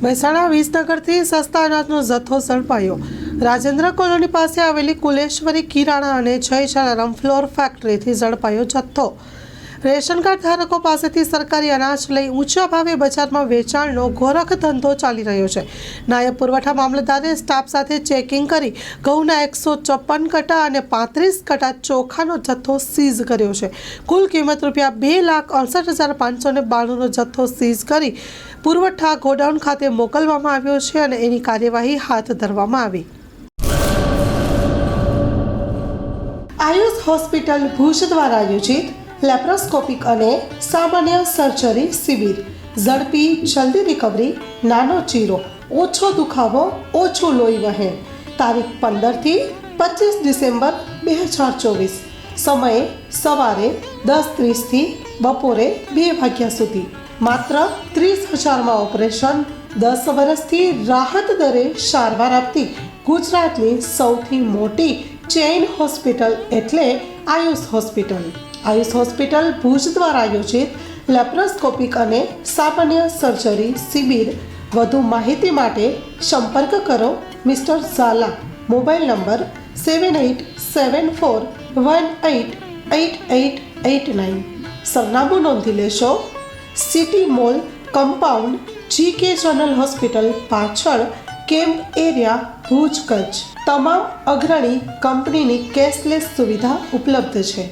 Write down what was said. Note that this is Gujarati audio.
મહેસાણા વિસનગરથી સસ્તા અનાજનો જથ્થો ઝડપાયો। રાજેન્દ્ર કોલોની પાસે આવેલી કુલેશ્વરી કિરાણા અને જય જલારામ ફ્લોર ફેક્ટરીથી ઝડપાયો જથ્થો। રેશન કાર્ડ ધારકો પાસેથી સરકારી અનાજ લઈ ઊંચા ભાવે બજારમાં વેચાણનો ગોરખ ધંધો ચાલી રહ્યો છે। નાયબ પુરવઠા મામલતદારે સ્ટાફ સાથે ચેકિંગ કરી ઘઉંના 154 કટા અને 35 કટા ચોખાનો જથ્થો સીઝ કર્યો છે। કુલ કિંમત ₹2,68,592નો જથ્થો સીઝ કરી પુરવઠા ગોડાઉન ખાતે મોકલવામાં આવ્યો છે અને એની કાર્યવાહી હાથ ધરવામાં આવી। આયુષ હોસ્પિટલ ભુજ દ્વારા આયોજિત લેપ્રોસ્કોપિક અને સામાન્ય સર્જરી શિબિર। ઝડપી જલ્દી રિકવરી, નાનો ચીરો, ઓછો દુખાવો, ઓછું લોહી વહેણ। તારીખ 15 થી 25 ડિસેમ્બર 2024। સમય સવારે 10:30 થી બપોરે 2 વાગ્યા સુધી। માત્ર 30,000માં ઓપરેશન। 10 વર્ષથી રાહત દરે સારવાર આપતી ગુજરાતની સૌથી મોટી ચેઇન હોસ્પિટલ એટલે આયુષ હોસ્પિટલ। આયુષ હોસ્પિટલ ભુજ દ્વારા આયોજિત લેપ્રોસ્કોપિક અને સામાન્ય સર્જરી શિબિર। વધુ માહિતી માટે સંપર્ક કરો મિસ્ટર ઝાલા। Mobile number 7874188889। સરનામું નોંધી લેશો, city mall compound, GK general hospital પાછળ, કેમ્પ એરિયા, ભુજ, કચ્છ। તમામ અગ્રણી કંપનીની કેશલેસ સુવિધા ઉપલબ્ધ છે।